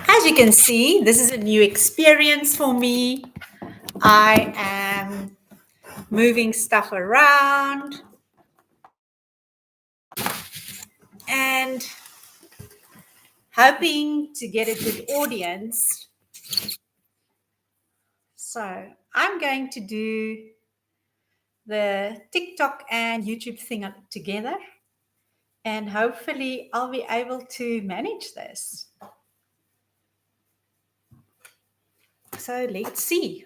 As you can see, this is a new experience for me. I am moving stuff around and hoping to get a good audience. So I'm going to do the TikTok and YouTube thing together, and hopefully I'll be able to manage this. So let's see.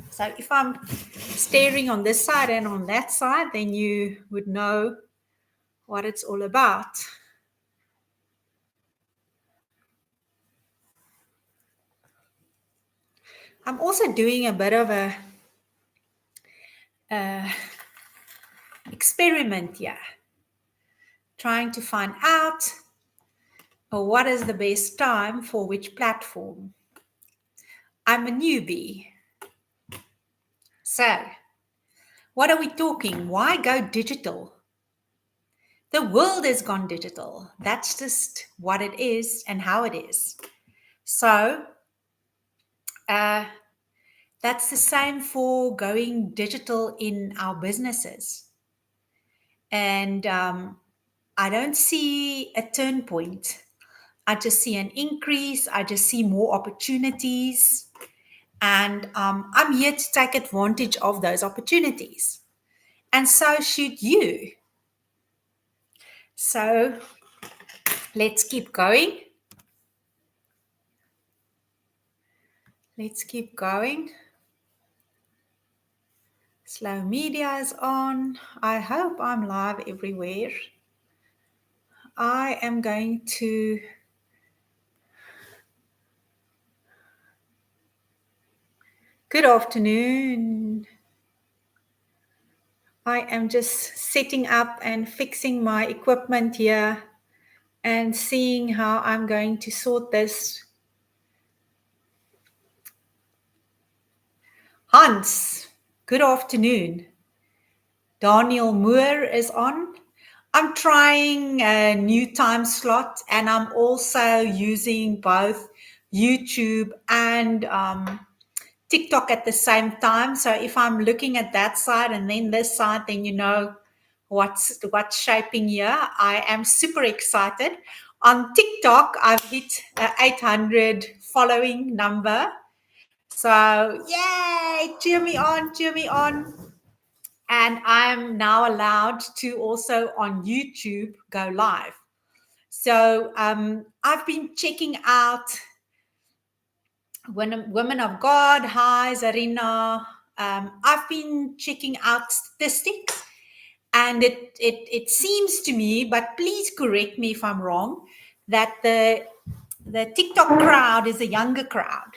So if I'm staring on this side and on that side, then you would know what it's all about. I'm also doing a bit of a experiment here, trying to find out what is the best time for which platform. I'm a newbie. So, what are we talking? Why go digital? The world has gone digital. That's just what it is and how it is. So, that's the same for going digital in our businesses. And I don't see a turn point. I just see an increase. I just see more opportunities. And I'm here to take advantage of those opportunities. And so should you. So let's keep going. Let's keep going. Slow media is on. I hope I'm live everywhere. I am going to good afternoon. I am just setting up and fixing my equipment here and seeing how I'm going to sort this. Hans, good afternoon. Daniel Moore is on. I'm trying a new time slot, and I'm also using both YouTube and TikTok at the same time. So if I'm looking at that side and then this side, then you know what's shaping here. I am super excited. On TikTok, I've hit 800 following number. So yay, cheer me on, cheer me on. And I'm now allowed to also on YouTube go live. So I've been checking out Women of God. Hi, Zarina. I've been checking out statistics, and it seems to me, but please correct me if I'm wrong, that the TikTok crowd is a younger crowd,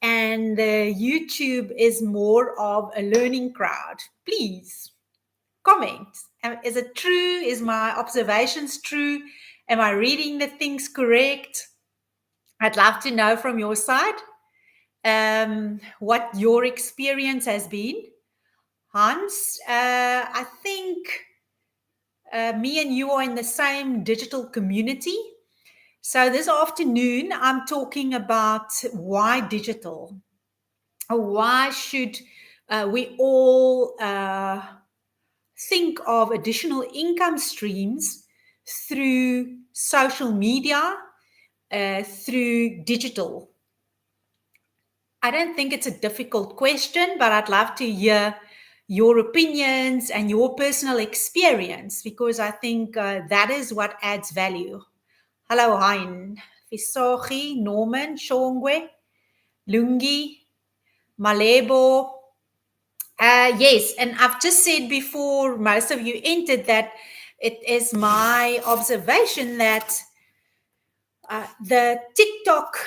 and the YouTube is more of a learning crowd. Please comment. Is it true? Is my observations true? Am I reading the things correct? I'd love to know from your side what your experience has been. Hans, I think me and you are in the same digital community. So this afternoon, I'm talking about why digital. Why should we all think of additional income streams through social media, through digital? I don't think it's a difficult question, but I'd love to hear your opinions and your personal experience, because I think that is what adds value. Hello, Hein, Visogi, Norman, Shongwe, Lungi, Malebo. Yes, and I've just said before most of you entered that it is my observation that the TikTok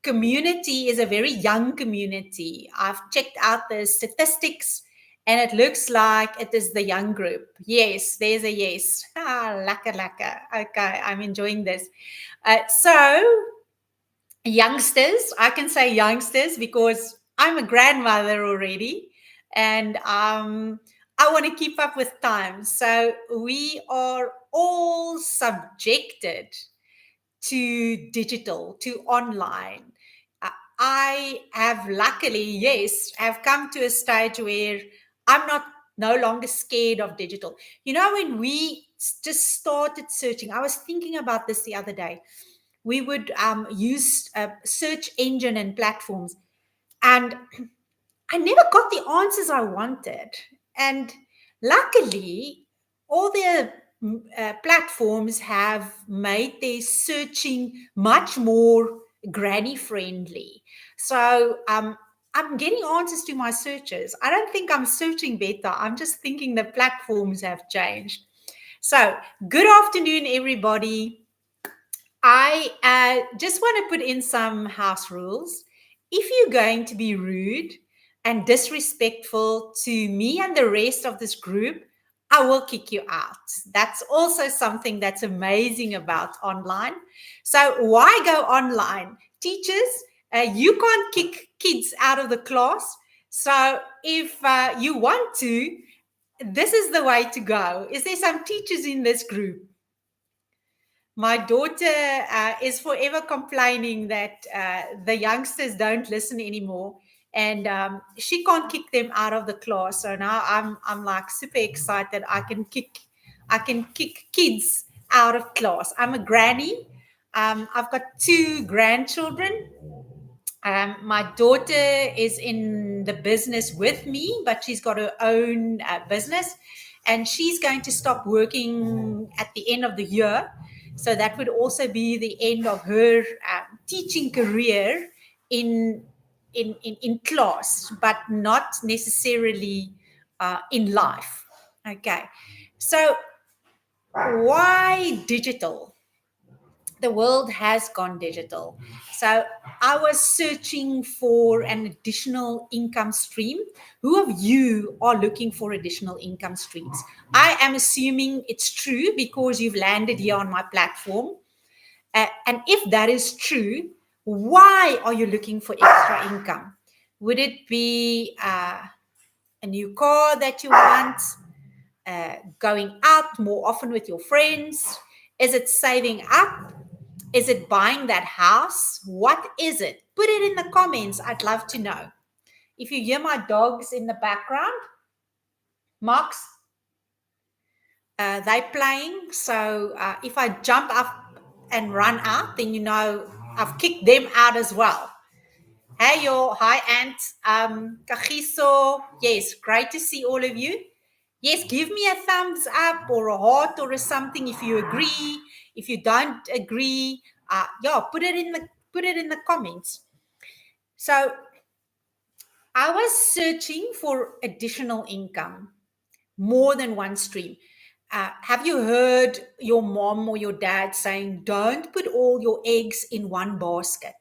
community is a very young community. I've checked out the statistics and it looks like it is the young group. Yes, there's a yes. Lekker, lekker. Okay, I'm enjoying this. So, youngsters, I can say youngsters because I'm a grandmother already. and I want to keep up with time. So we are all subjected to digital, to online. Uh, I have luckily, yes, have come to a stage where I'm not no longer scared of digital. When we just started searching, I was thinking about this the other day. We would use a search engine and platforms, and I never got the answers I wanted. And luckily, all the platforms have made their searching much more granny friendly. So I'm getting answers to my searches. I don't think I'm searching better. I'm just thinking the platforms have changed. So, good afternoon, everybody. I just want to put in some house rules. If you're going to be rude and disrespectful to me and the rest of this group, I will kick you out. That's also something that's amazing about online. So, why go online? Teachers, you can't kick kids out of the class. So, if you want to, this is the way to go. Is there some teachers in this group? My daughter is forever complaining that the youngsters don't listen anymore, and she can't kick them out of the class. So now I'm like super excited. I can kick kids out of class. I'm a granny. I've got two grandchildren. My daughter is in the business with me, but she's got her own business, and she's going to stop working at the end of the year. So that would also be the end of her teaching career in, in class, but not necessarily in life. Okay, so why digital? The world has gone digital. So I was searching for an additional income stream. Who of you are looking for additional income streams? I am assuming it's true because you've landed here on my platform. And if that is true, why are you looking for extra income? Would it be a new car that you want? Going out more often with your friends? Is it saving up? Is it buying that house? What is it? Put it in the comments. I'd love to know. If you hear my dogs in the background, Max, they're playing. So if I jump up and run out, then you know I've kicked them out as well. Hey, yo, hi, Aunt. Kagiso. Yes, great to see all of you. Yes, give me a thumbs up or a heart or a something if you agree. If you don't agree, yeah, put it in the comments. So I was searching for additional income, more than one stream. Have you heard your mom or your dad saying, "Don't put all your eggs in one basket"?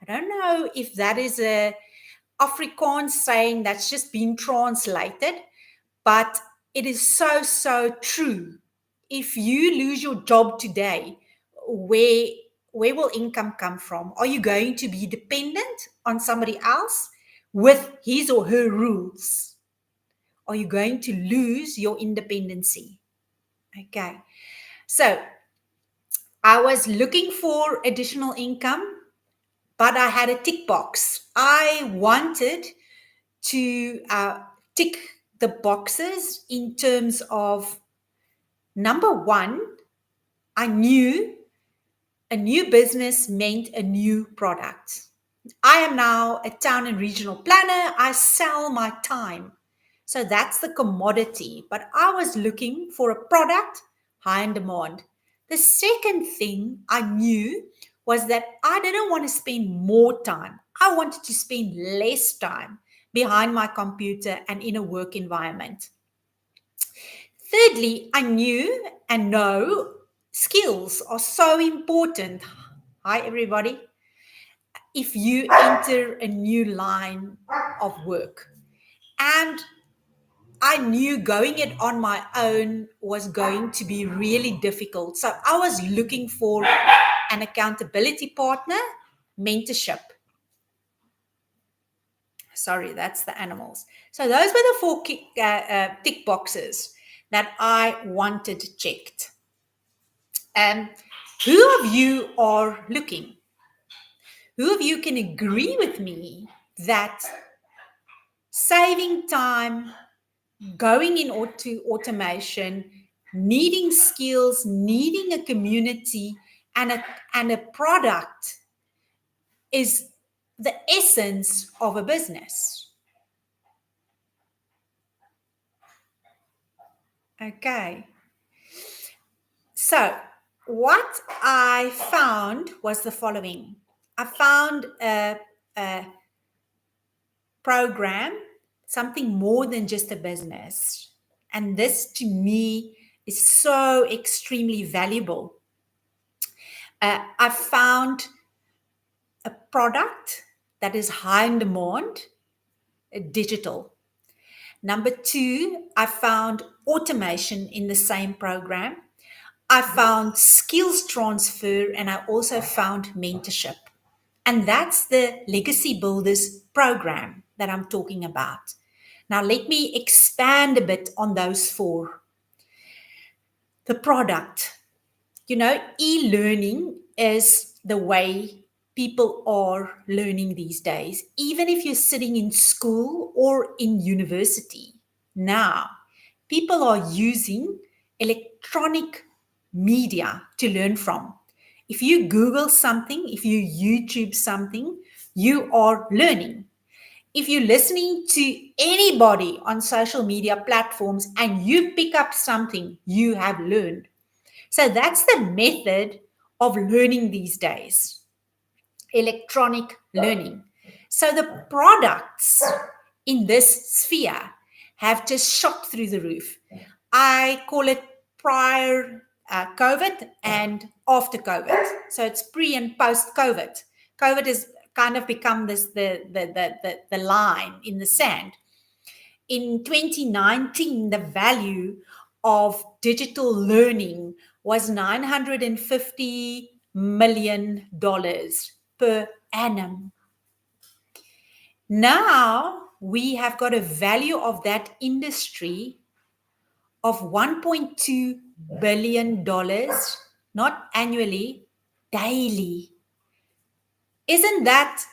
I don't know if that is a Afrikaans saying that's just been translated, but it is so, so true. If you lose your job today, where where will income come from? Are you going to be dependent on somebody else with his or her rules? Are you going to lose your independency? Okay. So I was looking for additional income, but I had a tick box. I wanted to tick the boxes in terms of number one, I knew a new business meant a new product. I am now a town and regional planner. I sell my time. So that's the commodity. But I was looking for a product high in demand. The second thing I knew was that I didn't want to spend more time. I wanted to spend less time behind my computer and in a work environment. Thirdly, I knew and know skills are so important. Hi, everybody. If you enter a new line of work, and I knew going it on my own was going to be really difficult. So I was looking for an accountability partner, mentorship. Sorry, that's the animals. So those were the four tick boxes that I wanted checked. And who of you are looking? Who of you can agree with me that saving time, going into automation, needing skills, needing a community and a product is the essence of a business? Okay. So, what I found was the following. I found a program, something more than just a business. And this to me is so extremely valuable. I found a product that is high in demand, digital. Number two, I found automation in the same program. I found skills transfer and I also found mentorship. And that's the Legacy Builders program that I'm talking about. Now, let me expand a bit on those four. The product, e-learning is the way people are learning these days, even if you're sitting in school or in university. Now, people are using electronic media to learn from. If you Google something, if you YouTube something, you are learning. If you're listening to anybody on social media platforms and you pick up something, you have learned. So that's the method of learning these days, electronic learning. So the products in this sphere have just shot through the roof. I call it prior COVID and after COVID. So it's pre and post COVID. COVID has kind of become this the line in the sand. In 2019, the value of digital learning was $950 million per annum. Now we have got a value of that industry of $1.2 billion, not annually, daily. Isn't that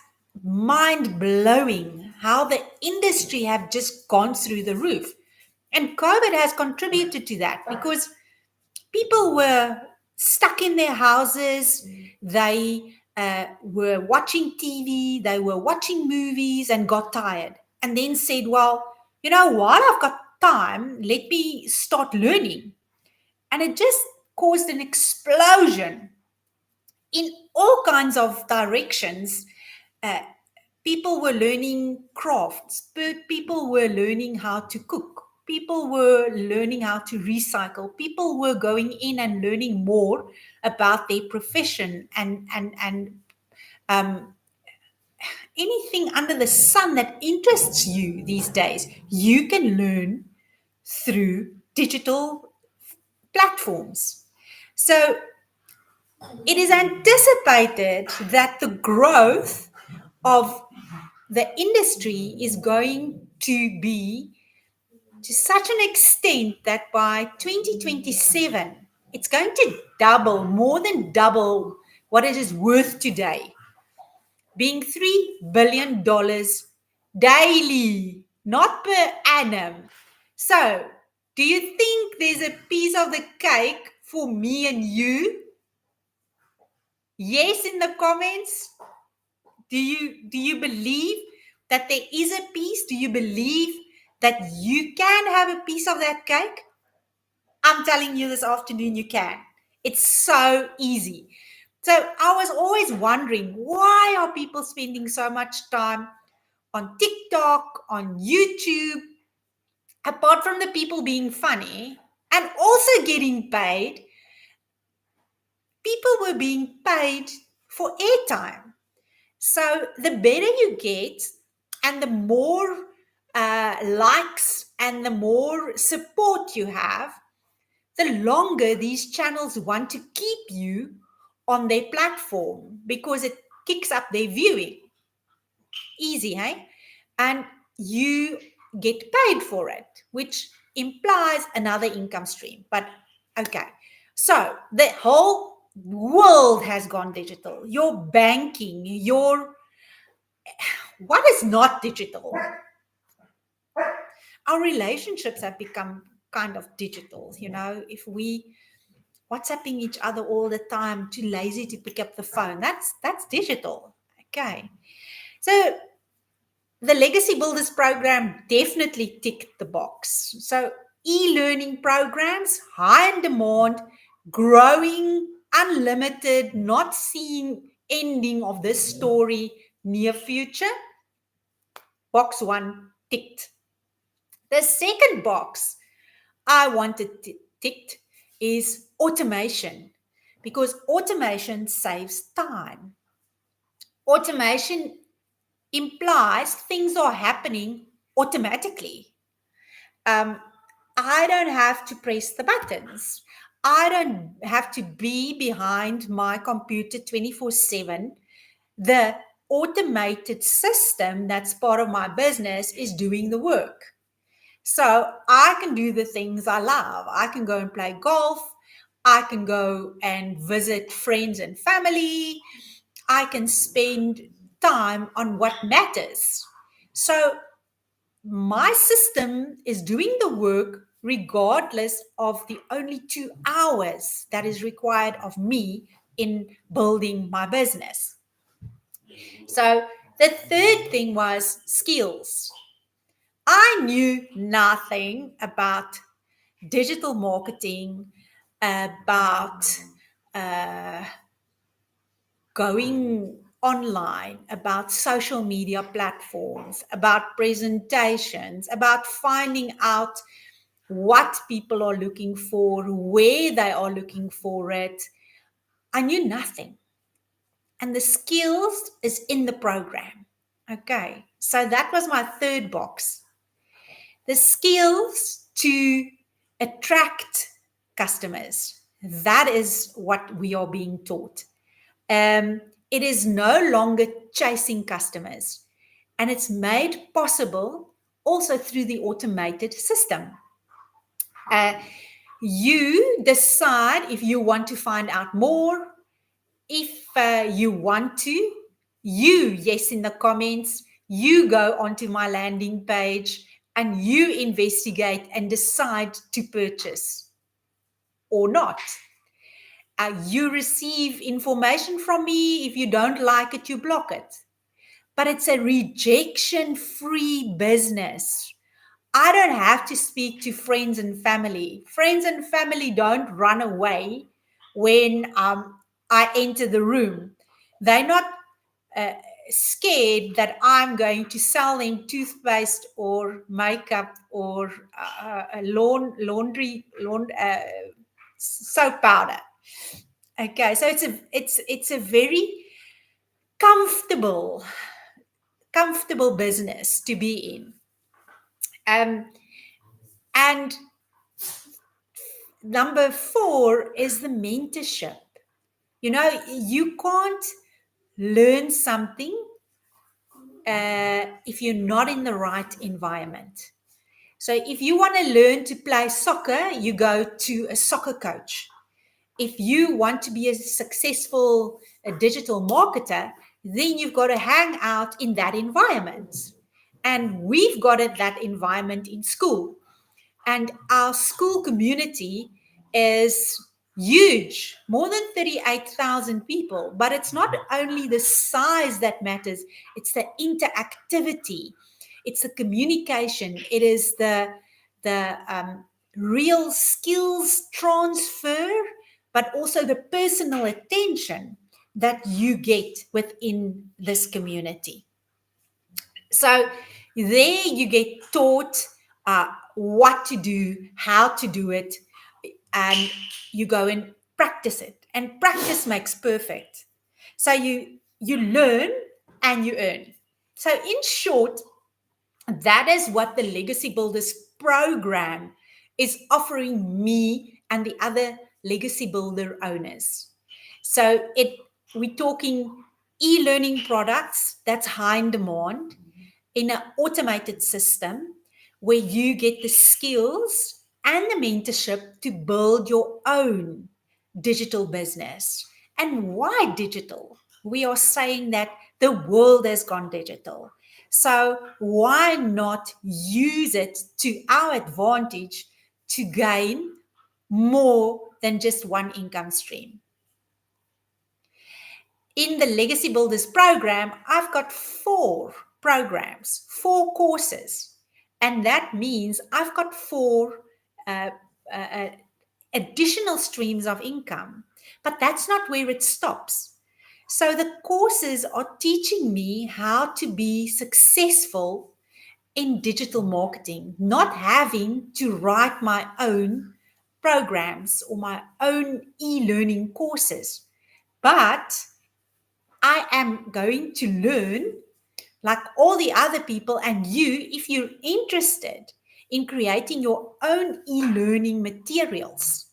mind blowing how the industry have just gone through the roof? And COVID has contributed to that because people were stuck in their houses. They were watching TV, they were watching movies and got tired. And then said, well, while I've got time, let me start learning. And it just caused an explosion in all kinds of directions. Uh, People were learning crafts, people were learning how to cook, people were learning how to recycle, people were going in and learning more about their profession and anything under the sun that interests you these days, you can learn through digital platforms. So it is anticipated that the growth of the industry is going to be to such an extent that by 2027, it's going to double, more than double what it is worth today, being $3 billion daily, not per annum. So, do you think there's a piece of the cake for me and you? Yes, in the comments. Do you believe that there is a piece? Do you believe that you can have a piece of that cake? I'm telling you this afternoon you can. It's so easy. So I was always wondering, why are people spending so much time on TikTok, on YouTube, apart from the people being funny and also getting paid? People were being paid for airtime. So the better you get and the more likes and the more support you have, the longer these channels want to keep you on their platform because it kicks up their viewing. Easy, hey? and you get paid for it, which implies another income stream. But okay, so the whole world has gone digital. Your banking, what is not digital? Our relationships have become kind of digital. If we WhatsApping each other all the time, too lazy to pick up the phone, that's digital. Okay, so the Legacy Builders program definitely ticked the box. So e-learning programs, high in demand, growing, unlimited, not seeing ending of this story near future. Box one ticked. The second box I wanted ticked is automation, because automation saves time. Automation implies things are happening automatically. Um, I don't have to press the buttons. I don't have to be behind my computer 24/7. The automated system that's part of my business is doing the work. So I can do the things I love. I can go and play golf. I can go and visit friends and family. I can spend time on what matters. So my system is doing the work regardless of the only 2 hours that is required of me in building my business. So the third thing was skills. I knew nothing about digital marketing, about uh, going online, about social media platforms, about presentations, about finding out what people are looking for, where they are looking for it. I knew nothing. And the skills is in the program. Okay, so that was my third box. The skills to attract customers. That is what we are being taught. It is no longer chasing customers, and it's made possible also through the automated system. You decide if you want to find out more. If you want to, yes, in the comments, you go onto my landing page and you investigate and decide to purchase or not. You receive information from me. If you don't like it, you block it. But it's a rejection-free business. I don't have to speak to friends and family. Friends and family don't run away when I enter the room. They're not uh, scared that I'm going to sell them toothpaste or makeup or laundry soap powder. Okay, so it's a very comfortable business to be in. And number 4 is the mentorship. You can't learn something if you're not in the right environment. So if you want to learn to play soccer, you go to a soccer coach. If you want to be a successful digital marketer, then you've got to hang out in that environment. And we've got that environment in school. And our school community is huge, more than 38,000 people. But it's not only the size that matters, it's the interactivity, it's the communication, it is the real skills transfer, but also the personal attention that you get within this community. So there you get taught what to do, how to do it, and you go and practice it. And practice makes perfect. So you learn and you earn. So in short, that is what the Legacy Builders program is offering me and the other legacy builder owners. So we're talking e-learning products that's high in demand. in an automated system where you get the skills and the mentorship to build your own digital business. And why digital? We are saying that the world has gone digital. So why not use it to our advantage to gain more than just one income stream? In the Legacy Builders program, I've got 4 programs, 4 courses. And that means I've got 4 uh, uh, uh, additional streams of income. But that's not where it stops. So the courses are teaching me how to be successful in digital marketing, not having to write my own programs or my own e-learning courses. But I am going to learn like all the other people, and you, if you're interested in creating your own e-learning materials.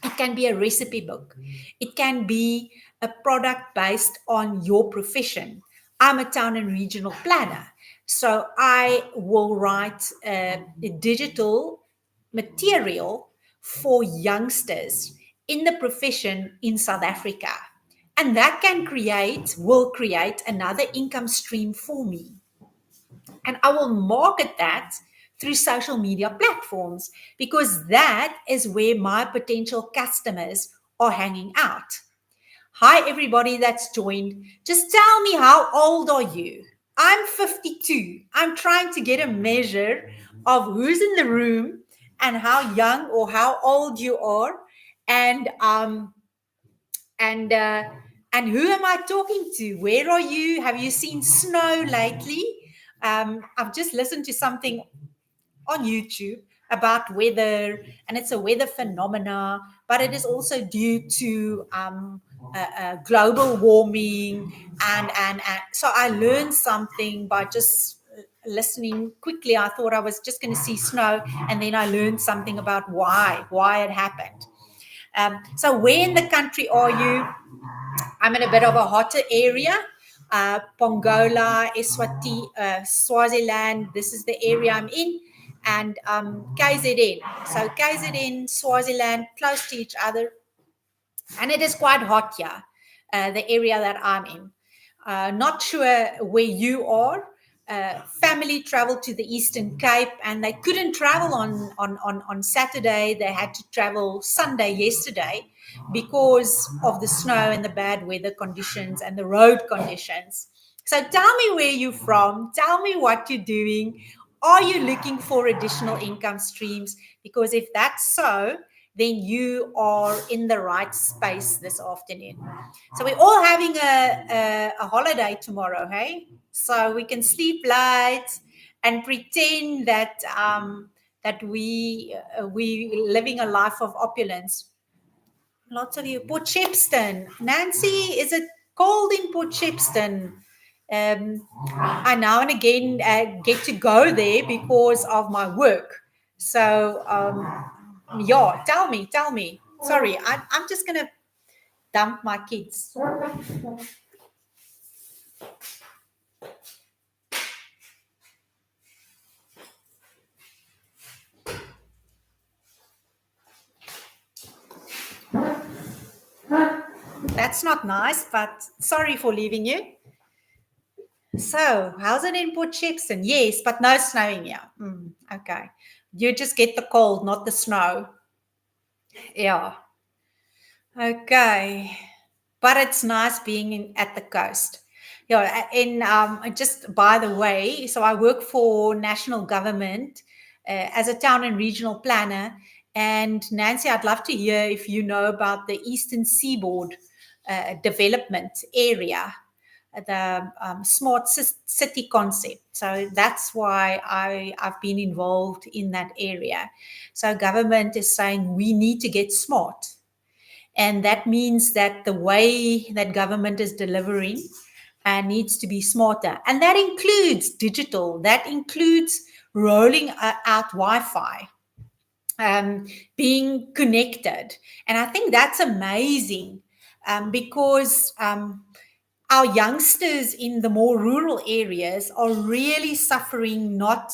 It can be a recipe book. It can be a product based on your profession. I'm a town and regional planner, so I will write a digital material for youngsters in the profession in South Africa. And that will create another income stream for me. And I will market that through social media platforms because that is where my potential customers are hanging out. Hi, everybody that's joined. Just tell me, how old are you? I'm 52. I'm trying to get a measure of who's in the room and how young or how old you are. And and uh, and who am I talking to? Where are you? Have you seen snow lately? I've just listened to something on YouTube about weather, and it's a weather phenomena, but it is also due to global warming, and so I learned something by just listening quickly. I thought I was just going to see snow, and then I learned something about why it happened. So where in the country are you? I'm in a bit of a hotter area. Pongola, Eswatini, Swaziland. This is the area I'm in. And KZN. So KZN, Swaziland, close to each other. And it is quite hot here, the area that I'm in. Not sure where you are. Family traveled to the Eastern Cape and they couldn't travel on Saturday. They had to travel Sunday yesterday because of the snow and the bad weather conditions and the road conditions. So tell me where you're from. Tell me what you're doing. Are you looking for additional income streams? Because if that's so, then you are in the right space this afternoon. So we're all having a holiday tomorrow, hey? So we can sleep late and pretend that we living a life of opulence. Lots of you. Port Shepstone. Nancy, is it cold in Port Shepstone? I now and again get to go there because of my work. So, yeah, tell me. Sorry, I'm just going to dump my kids. That's not nice, but sorry for leaving you. So, how's it in Port Shepstone? Yes, but no snowing here. Okay. You just get the cold, not the snow. Yeah. Okay. But it's nice being at the coast. Yeah, and just by the way, so I work for national government as a town and regional planner. And Nancy, I'd love to hear if you know about the Eastern Seaboard development area, the smart city concept. So that's why I've been involved in that area. So government is saying we need to get smart. And that means that the way that government is delivering needs to be smarter. And that includes digital, that includes rolling out Wi-Fi, being connected. And I think that's amazing because our youngsters in the more rural areas are really suffering, not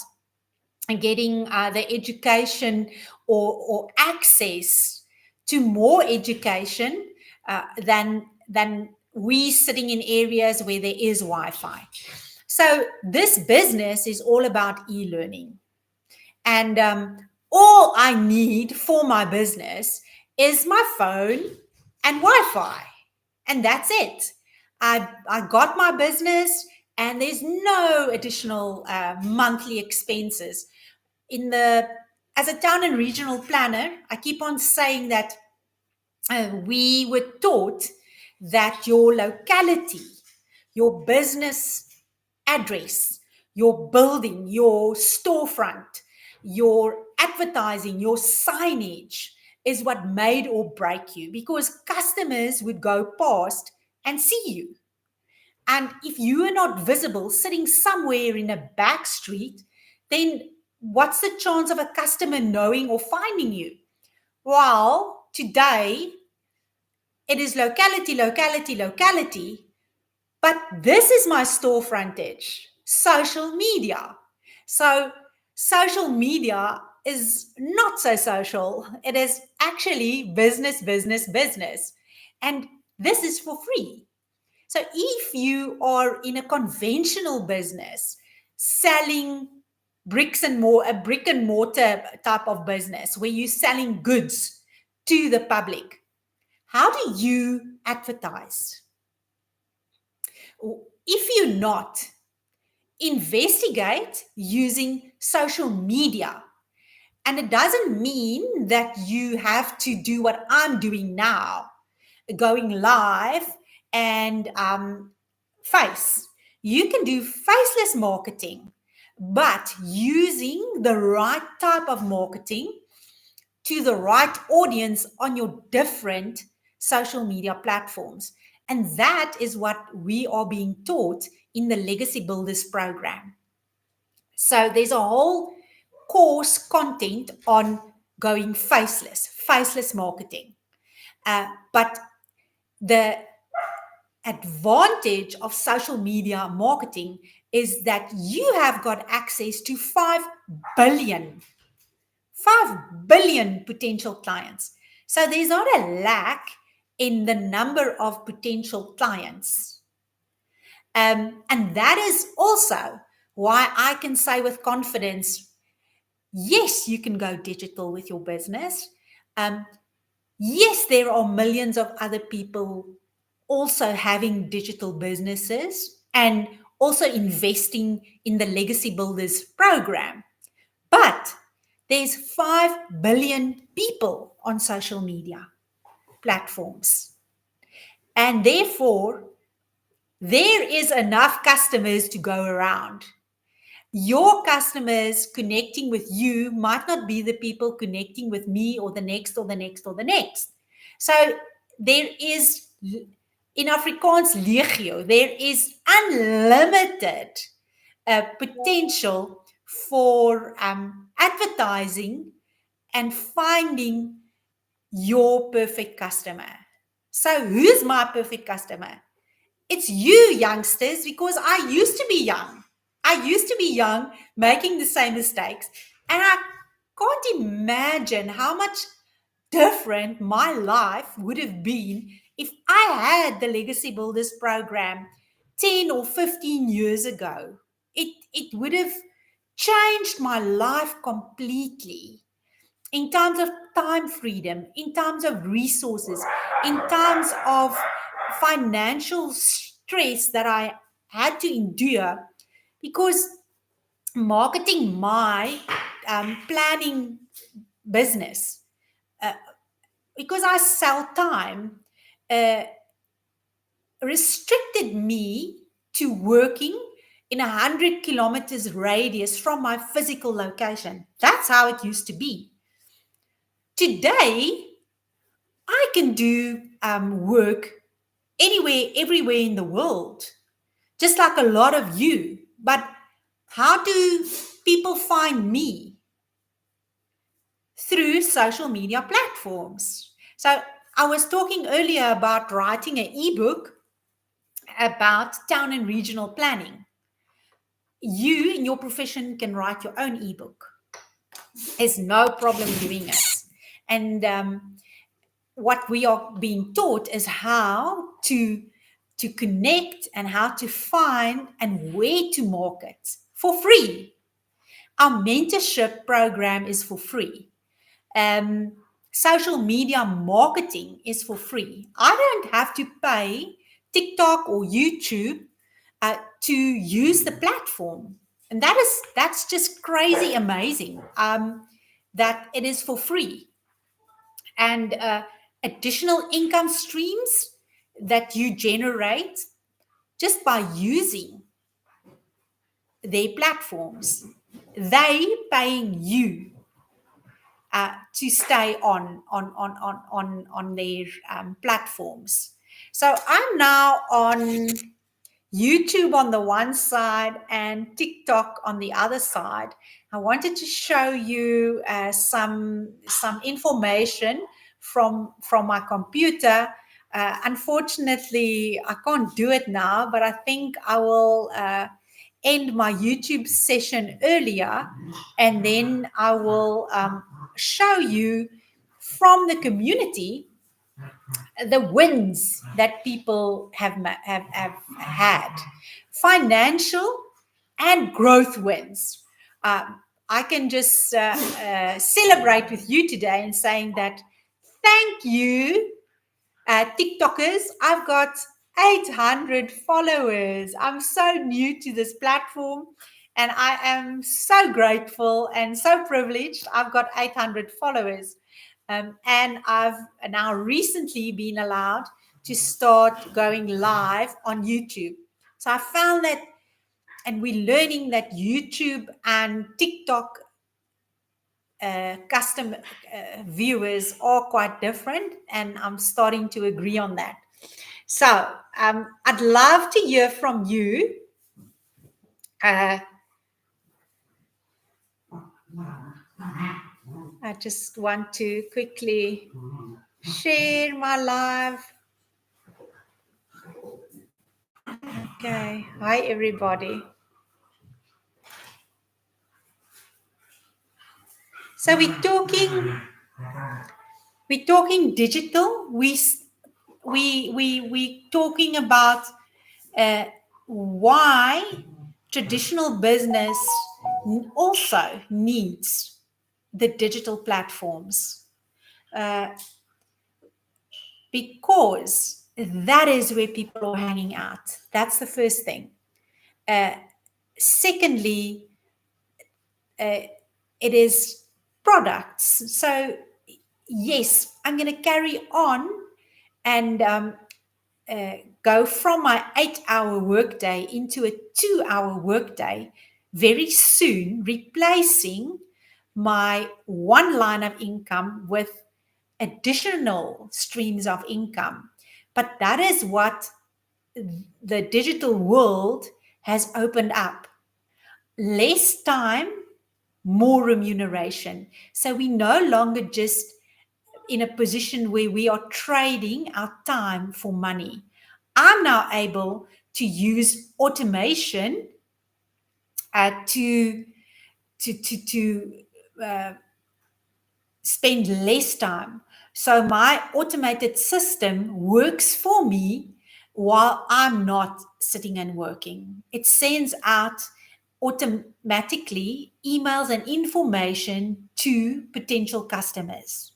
getting the education or access to more education than we sitting in areas where there is Wi-Fi. So this business is all about e-learning. And all I need for my business is my phone and Wi-Fi. And that's it. I got my business, and there's no additional monthly expenses. In the As a town and regional planner, I keep on saying that we were taught that your locality, your business address, your building, your storefront, your advertising, your signage is what made or break you, because customers would go past and see you. And if you are not visible, sitting somewhere in a back street, then what's the chance of a customer knowing or finding you? Well, today it is locality, locality, locality. But this is my store frontage, social media. So social media is not so social. It is actually business, business, business. And this is for free. So if you are in a conventional business selling a brick and mortar type of business where you're selling goods to the public, how do you advertise? If you're not, investigate using social media. And it doesn't mean that you have to do what I'm doing now, going live and face. You can do faceless marketing, but using the right type of marketing to the right audience on your different social media platforms. And that is what we are being taught in the Legacy Builders program. So there's a whole course content on going faceless marketing. But the advantage of social media marketing is that you have got access to 5 billion potential clients. So there's not a lack in the number of potential clients. And that is also why I can say with confidence, yes, you can go digital with your business. Yes, there are millions of other people also having digital businesses and also investing in the Legacy Builders program. But there's 5 billion people on social media platforms. And therefore, there is enough customers to go around. Your customers connecting with you might not be the people connecting with me or the next or the next or the next. So there is, in Afrikaans, legio, there is unlimited potential for advertising and finding your perfect customer. So who's my perfect customer? It's you, youngsters, because I used to be young. I used to be young, making the same mistakes. And I can't imagine how much different my life would have been if I had the Legacy Builders program 10 or 15 years ago. It would have changed my life completely in terms of time freedom, in terms of resources, in terms of financial stress that I had to endure, because marketing my planning business, because I sell time, uh, restricted me to working in 100 kilometers radius from my physical location. That's how it used to be. Today, I can do work anywhere, everywhere in the world, just like a lot of you. But how do people find me? Through social media platforms. So I was talking earlier about writing an ebook. about town and regional planning. You in your profession can write your own ebook. There's no problem doing it. And what we are being taught is how to connect and how to find and where to market for free. Our mentorship program is for free. Um, Social media marketing is for free. I don't have to pay TikTok or YouTube to use the platform, and that's just crazy amazing. That it is for free, and additional income streams that you generate just by using their platforms. They paying you to stay on their platforms. So I'm now on YouTube on the one side and TikTok on the other side. I wanted to show you some information from my computer. Unfortunately, I can't do it now, but I think I will end my YouTube session earlier, and then I will show you from the community the wins that people have had, financial and growth wins. I can just celebrate with you today and saying that thank you, TikTokers. I've got 800 followers. I'm so new to this platform, and I am so grateful and so privileged. I've got 800 followers. And I've now recently been allowed to start going live on YouTube. So I found that, and we're learning that YouTube and TikTok custom viewers are quite different, and I'm starting to agree on that. So I'd love to hear from you. I just want to quickly share my live. Okay. Hi, everybody. So we're talking digital. We talking about why traditional business also needs the digital platforms, because that is where people are hanging out. That's the first thing. Secondly, it is products. So yes, I'm going to carry on and go from my 8-hour workday into a 2-hour workday very soon, replacing my one line of income with additional streams of income. But that is what the digital world has opened up. Less time, more remuneration. So we no longer just in a position where we are trading our time for money. I'm now able to use automation to spend less time. So my automated system works for me while I'm not sitting and working. It sends out automatically emails and information to potential customers.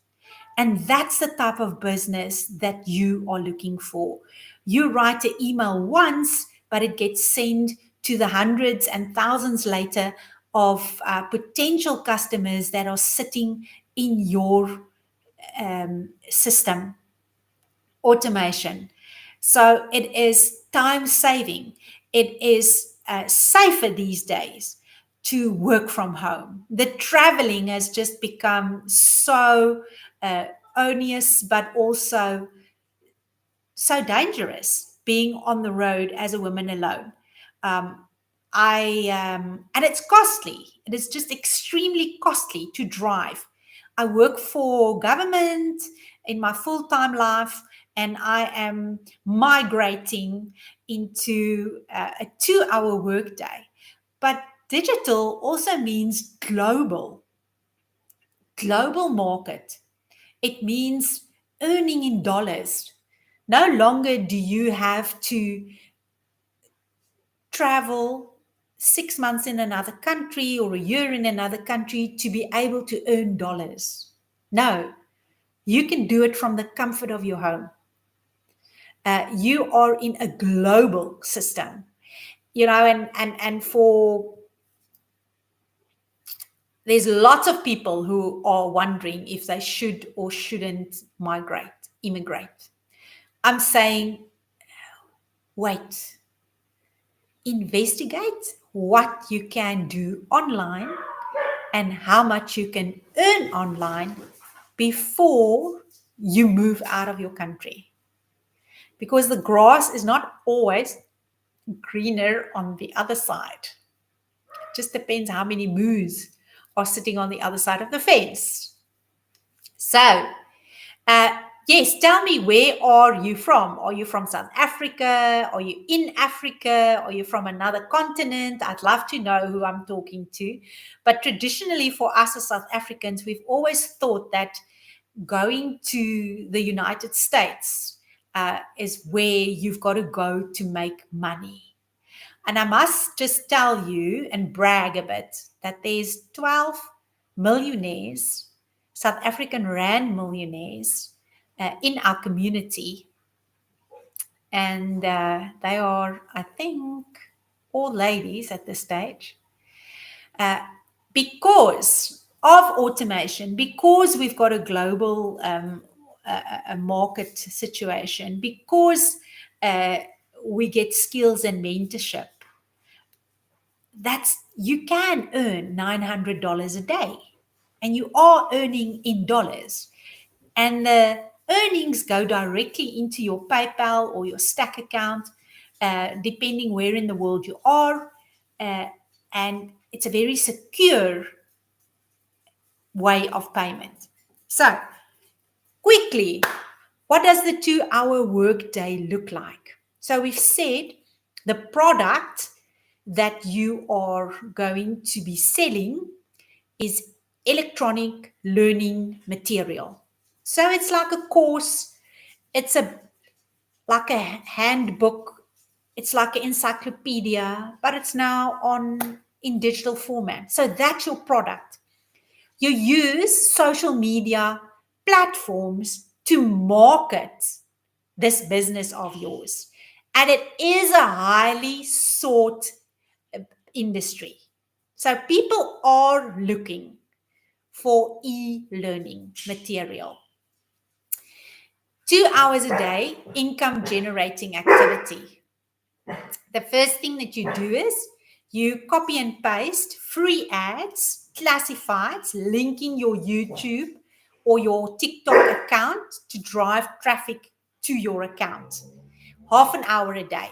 And that's the type of business that you are looking for. You write an email once, but it gets sent to the hundreds and thousands later of potential customers that are sitting in your system. Automation. So it is time saving. It is safer these days to work from home. The traveling has just become so onerous, but also so dangerous, being on the road as a woman alone. And it's costly. It is just extremely costly to drive. I work for government in my full-time life, and I am migrating into a 2-hour workday. But digital also means global market. It means earning in dollars. No longer do you have to travel 6 months in another country or a year in another country to be able to earn dollars. No, you can do it from the comfort of your home. You are in a global system, and for there's lots of people who are wondering if they should or shouldn't immigrate. I'm saying, wait, investigate what you can do online and how much you can earn online before you move out of your country. Because the grass is not always greener on the other side. It just depends how many moos are sitting on the other side of the fence. So, yes, tell me, where are you from? Are you from South Africa? Are you in Africa? Are you from another continent? I'd love to know who I'm talking to. But traditionally, for us as South Africans, we've always thought that going to the United States is where you've got to go to make money. And I must just tell you and brag a bit that there's 12 millionaires, South African Rand millionaires, in our community. And they are, I think, all ladies at this stage. Because of automation, because we've got a global a market situation, because we get skills and mentorship, you can earn $900 a day, and you are earning in dollars, and the earnings go directly into your PayPal or your Stack account, depending where in the world you are, and it's a very secure way of payment. So, quickly, what does the 2-hour workday look like? So we've said the product that you are going to be selling is electronic learning material. So it's like a course, it's like a handbook, it's like an encyclopedia, but it's now in digital format. So that's your product. You use social media platforms to market this business of yours. And it is a highly sought industry. So people are looking for e-learning material. 2 hours a day, income generating activity. The first thing that you do is you copy and paste free ads, classifieds, linking your YouTube or your TikTok account to drive traffic to your account. Half an hour a day.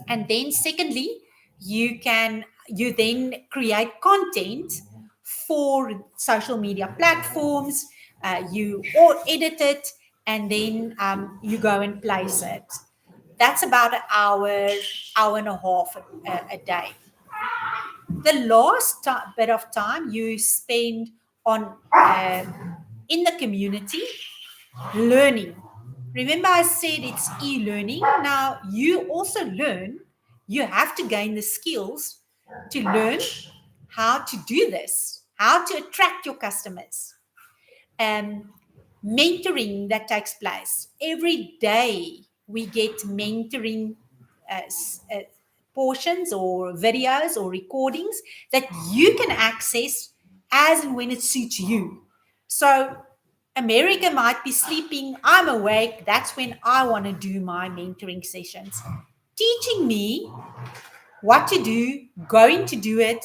And then secondly, you then create content for social media platforms. You or edit it, and then you go and place it. That's about an hour and a half a day. The last bit of time you spend on in the community learning. Remember, I said it's e-learning. Now you also learn. You have to gain the skills to learn how to do this, how to attract your customers. Mentoring that takes place every day. We get mentoring portions or videos or recordings that you can access as and when it suits you. So America might be sleeping, I'm awake, that's when I want to do my mentoring sessions. Teaching me what to do, going to do it,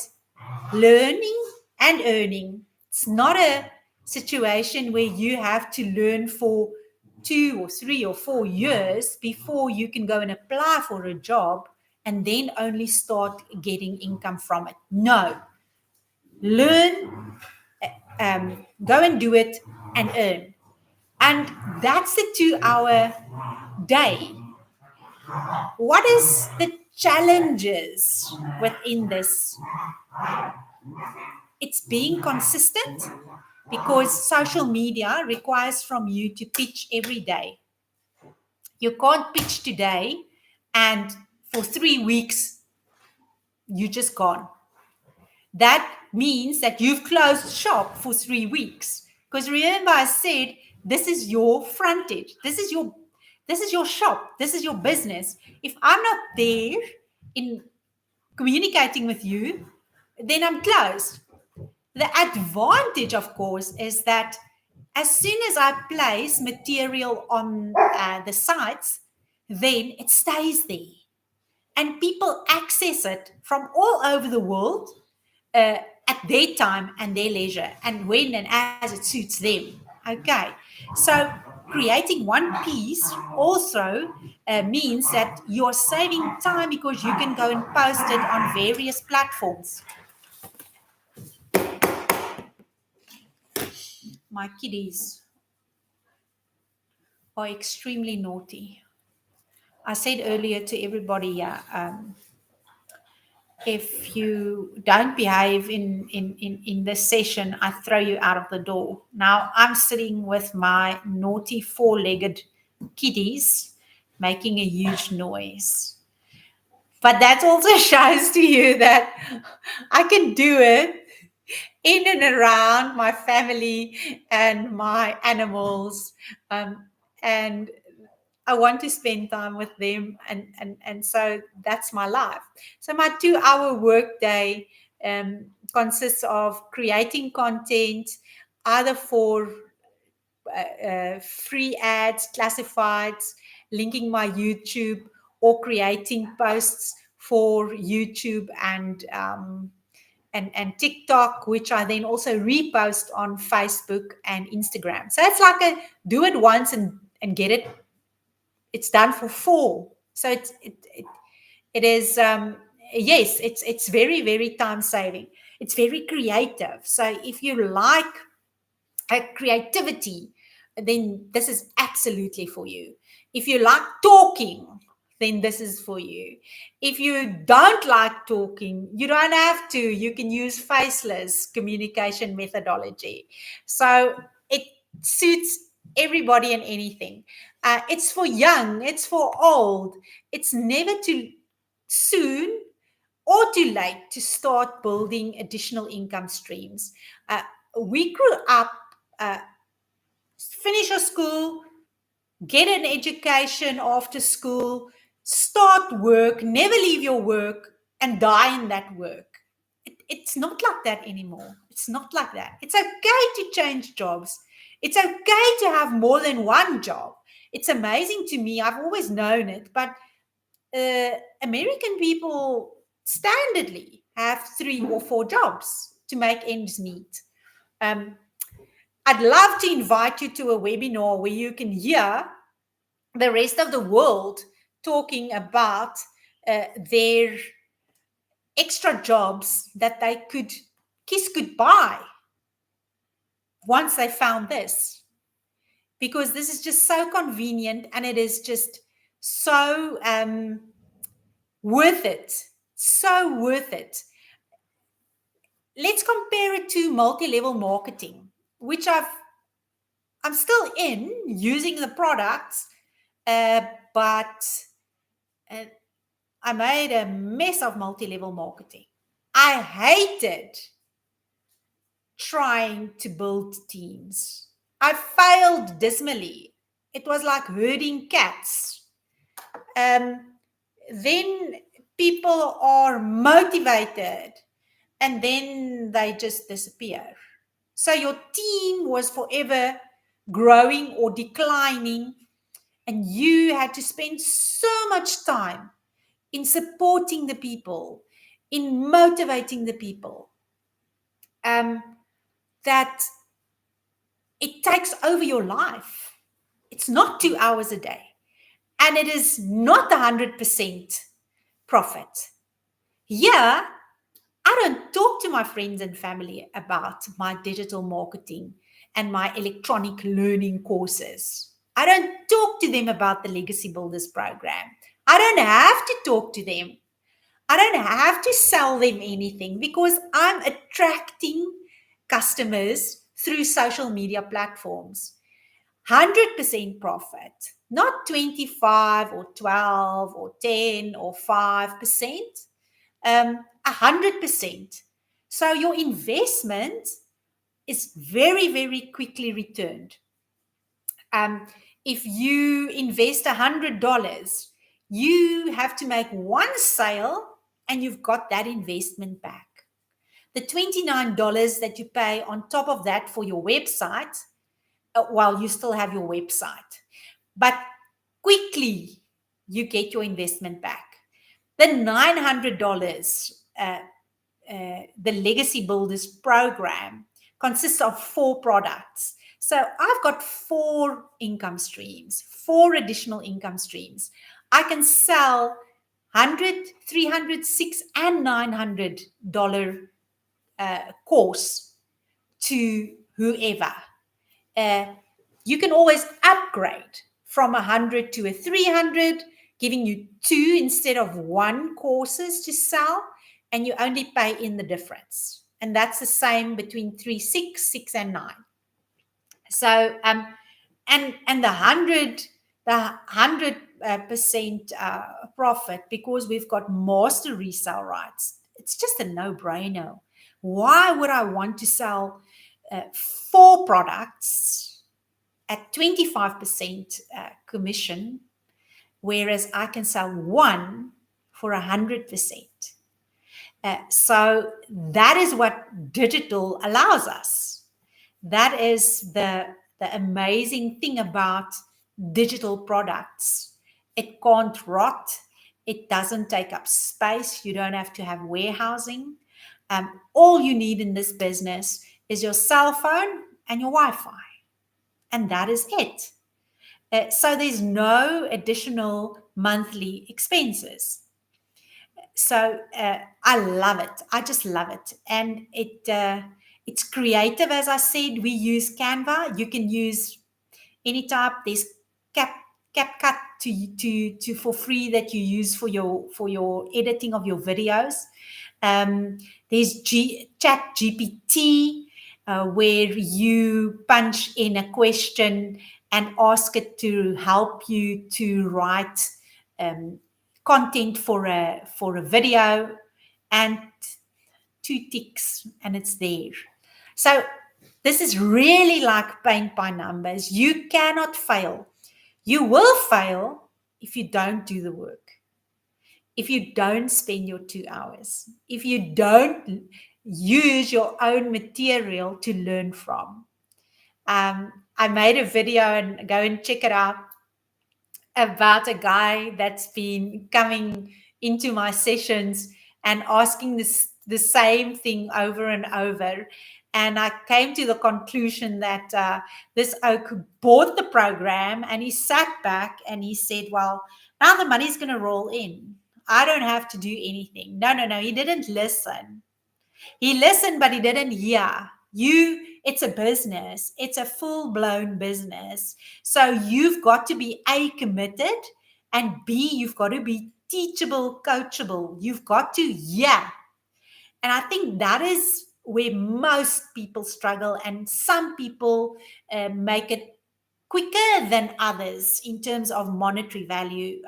learning and earning. It's not a situation where you have to learn for 2 or 3 or 4 years before you can go and apply for a job and then only start getting income from it. No. Learn, go and do it and earn. And that's the 2 hour day. What is the challenges within this? It's being consistent because social media requires from you to pitch every day. You can't pitch today and for 3 weeks you just gone. That means that you've closed shop for 3 weeks. Because remember, I said this is your frontage. This is your shop. This is your business. If I'm not there in communicating with you, then I'm closed. The advantage, of course, is that as soon as I place material on the sites, then it stays there. And people access it from all over the world at their time and their leisure and when and as it suits them. Okay. So creating one piece also means that you're saving time because you can go and post it on various platforms. My kiddies are extremely naughty. I said earlier to everybody here, if you don't behave in this session, I throw you out of the door. Now I'm sitting with my naughty 4-legged kiddies making a huge noise. But that also shows to you that I can do it in and around my family and my animals. And I want to spend time with them, and so that's my life. So my 2 hour workday consists of creating content, either for free ads, classifieds, linking my YouTube, or creating posts for YouTube and TikTok, which I then also repost on Facebook and Instagram. So it's like a do it once and get it. It's done for 4. So it is yes, it's very, very time saving. It's very creative. So if you like creativity, then this is absolutely for you. If you like talking, then this is for you. If you don't like talking, you don't have to. You can use faceless communication methodology. So it suits everybody and anything. It's for young, it's for old. It's never too soon or too late to start building additional income streams. We grew up, finish your school, get an education after school, start work, never leave your work, and die in that work. It's not like that anymore. It's not like that. It's okay to change jobs. It's okay to have more than one job. It's amazing to me. I've always known it, but American people standardly have 3 or 4 jobs to make ends meet. I'd love to invite you to a webinar where you can hear the rest of the world talking about their extra jobs that they could kiss goodbye once they found this. Because this is just so convenient and it is just so worth it. So worth it. Let's compare it to multi-level marketing, which I'm still in using the products, but I made a mess of multi-level marketing. I hated trying to build teams. I failed dismally. It was like herding cats. Then people are motivated and then they just disappear. So your team was forever growing or declining, and you had to spend so much time in supporting the people, in motivating the people, that it takes over your life. It's not 2 hours a day, and it is not 100% profit. Yeah, I don't talk to to my friends and family about my digital marketing and my electronic learning courses. I don't talk to them about the Legacy Builders program. I don't have to talk to them. I don't have to sell them anything because I'm attracting customers through social media platforms. 100% profit, not 25 or 12 or 10 or 5%, 100%. So your investment is very, very quickly returned. If you invest $100, you have to make one sale and you've got that investment back. The $29 that you pay on top of that for your website, while you still have your website, but quickly you get your investment back. The $900, the Legacy Builders program, consists of 4 products. So I've got 4 income streams, 4 additional income streams. I can sell $100, $300, $600, and $900 course to whoever. You can always upgrade from 100 to a 300, giving you 2 instead of 1 courses to sell, and you only pay in the difference. And that's the same between 3, 6, 6, and 9. So, and the 100% profit, because we've got master resale rights. It's just a no-brainer. Why would I want to sell 4 products at 25% commission, whereas I can sell 1 for 100%? So that is what digital allows us. That is the amazing thing about digital products. It can't rot. It doesn't take up space. You don't have to have warehousing. All you need in this business is your cell phone and your Wi-Fi. And that is it. So there's no additional monthly expenses. So I love it. I just love it. And it's creative. As I said, we use Canva. You can use any type. There's CapCut to for free that you use for your editing of your videos. There's Chat GPT, where you punch in a question and ask it to help you to write content for a video, and 2 ticks and it's there. So this is really like paint by numbers. You cannot fail. You will fail if you don't do the work, if you don't spend your 2 hours, if you don't use your own material to learn from. I made a video, and go and check it out, about a guy that's been coming into my sessions and asking the same thing over and over. And I came to the conclusion that this oak bought the program, and he sat back and he said, well, now the money's going to roll in. I don't have to do anything. No. He didn't listen. He listened, but he didn't hear. It's a business. It's a full-blown business. So you've got to be A, committed, and B, you've got to be teachable, coachable. You've got to, And I think that is where most people struggle, and some people make it quicker than others in terms of monetary value.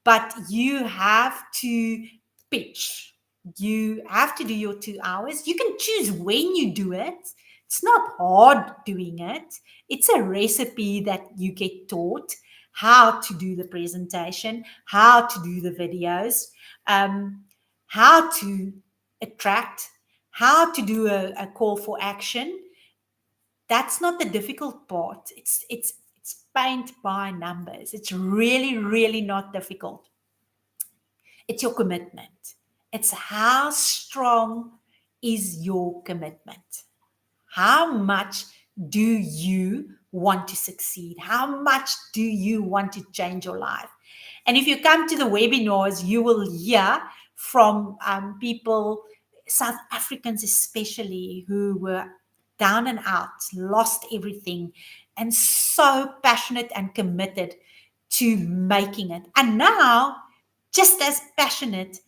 But you have to pitch. You have to do your 2 hours. You can choose when you do it. It's not hard doing it. It's a recipe that you get taught how to do the presentation, how to do the videos, how to attract, how to do a call for action. That's not the difficult part. It's paint by numbers. It's really, really not difficult. It's your commitment. It's how strong is your commitment? How much do you want to succeed? How much do you want to change your life? And if you come to the webinars, you will hear from people South Africans especially, who were down and out, lost everything, and so passionate and committed to making it. And now, just as passionate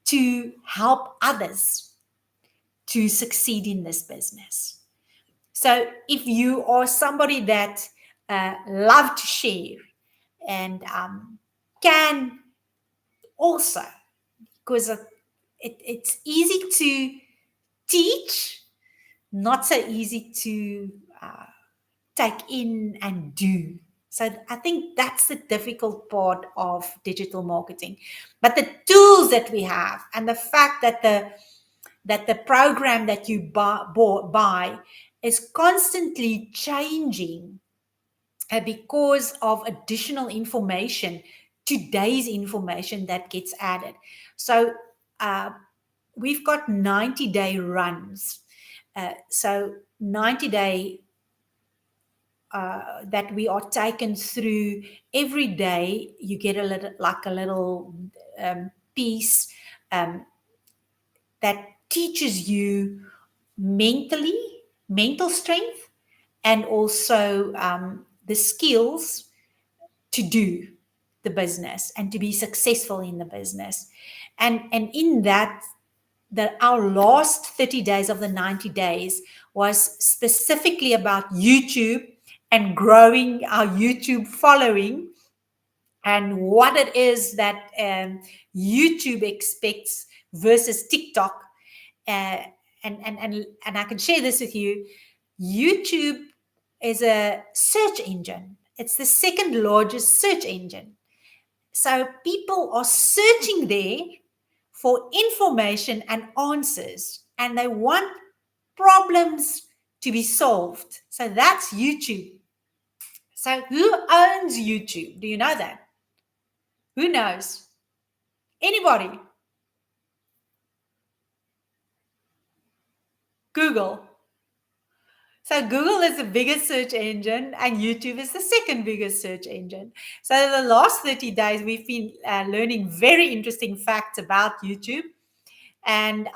to help others to succeed in this business. So if you are somebody that love to share and can also, because it's easy to teach, not so easy to take in and do. So I think that's the difficult part of digital marketing. But the tools that we have and the fact that the program that you buy is constantly changing because of additional information, today's information that gets added. So uh, we've got 90-day runs. So 90-day that we are taken through every day. You get a little piece um, that teaches you mentally, mental strength, and also the skills to do the business and to be successful in the business. And in that, our last 30 days of the 90 days was specifically about YouTube and growing our YouTube following, and what it is that YouTube expects versus TikTok. Uh, and I can share this with you. YouTube is a search engine. It's the second largest search engine. So people are searching there for information and answers, and they want problems to be solved. So that's YouTube. So who owns YouTube? Do you know that? Who knows? Anybody? Google. So Google is the biggest search engine and YouTube is the second biggest search engine. So the last 30 days, we've been learning very interesting facts about YouTube, and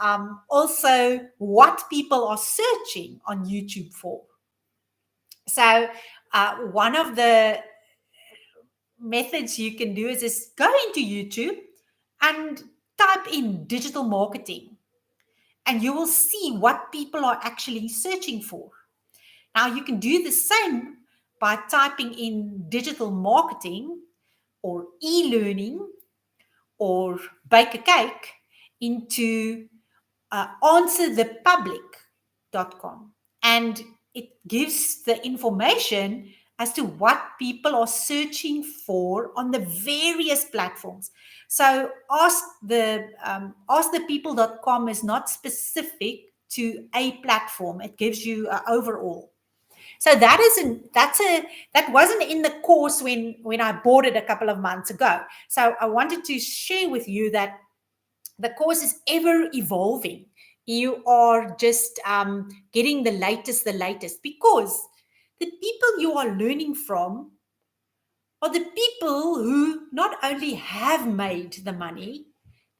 also what people are searching on YouTube for. So one of the methods you can do is just go into YouTube and type in digital marketing, and you will see what people are actually searching for. Now, you can do the same by typing in digital marketing or e-learning or bake a cake into answerthepublic.com, and it gives the information as to what people are searching for on the various platforms. So askthepeople.com is not specific to a platform. It gives you overall. So that wasn't in the course when I bought it a couple of months ago. So I wanted to share with you that the course is ever evolving. You are just getting the latest, because the people you are learning from are the people who not only have made the money,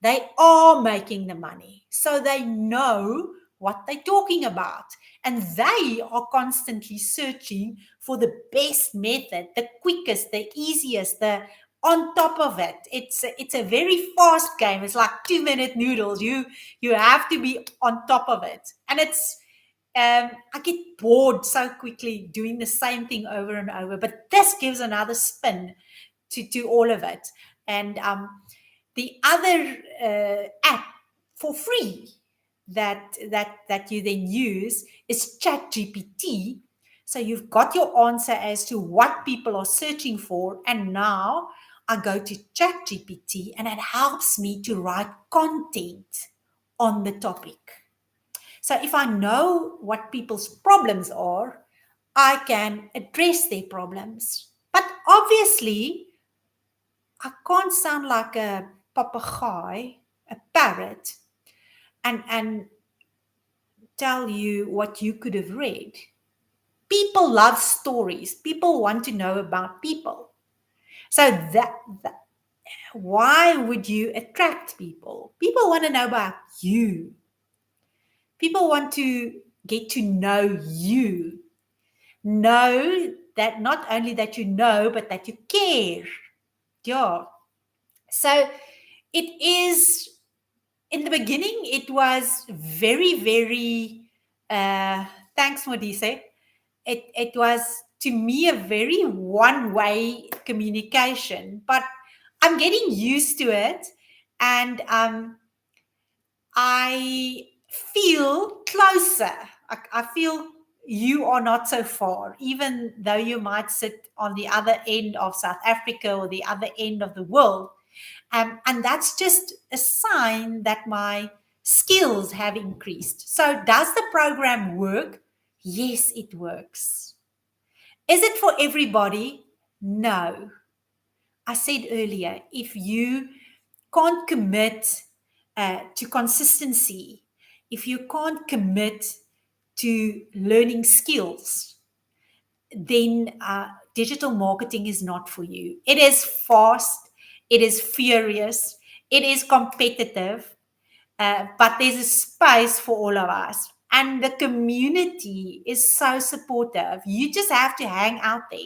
they are making the money. So they know what they're talking about. And they are constantly searching for the best method, the quickest, the easiest, the on top of it. It's a very fast game. It's like 2-minute noodles. You have to be on top of it. And I get bored so quickly doing the same thing over and over. But this gives another spin to all of it. And the other app for free that you then use is ChatGPT. So you've got your answer as to what people are searching for, and now I go to ChatGPT and it helps me to write content on the topic. So if I know what people's problems are, I can address their problems. But obviously, I can't sound like a papagay, a parrot, and tell you what you could have read. People love stories. People want to know about people. So that why would you attract people? People want to know about you. People want to get to know you. Know that not only that you know, but that you care. Yeah. So it is, in the beginning, it was very, very, thanks, Modise. It was to me a very one way communication, but I'm getting used to it. And I feel closer. I feel you are not so far, even though you might sit on the other end of South Africa or the other end of the world. And that's just a sign that my skills have increased. So, does the program work? Yes, it works. Is it for everybody? No. I said earlier, if you can't commit to consistency, if you can't commit to learning skills, then digital marketing is not for you. It is fast, it is furious, it is competitive, but there's a space for all of us. And the community is so supportive. You just have to hang out there.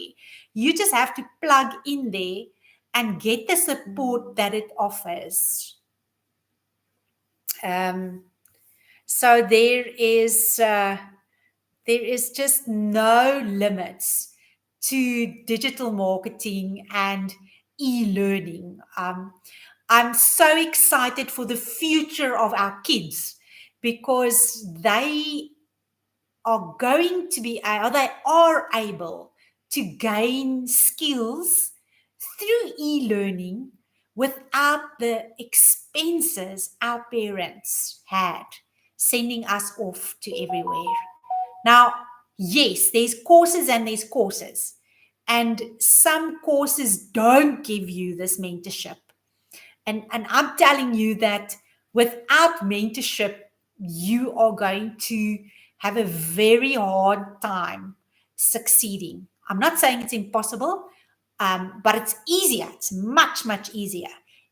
You just have to plug in there and get the support that it offers. Um, so there is just no limits to digital marketing and e-learning. I'm so excited for the future of our kids because they are going to be, or they are able to gain skills through e-learning without the expenses our parents had sending us off to everywhere. Now, yes, there's courses and there's courses. And some courses don't give you this mentorship. And I'm telling you that without mentorship, you are going to have a very hard time succeeding. I'm not saying it's impossible, but it's easier. It's much, much easier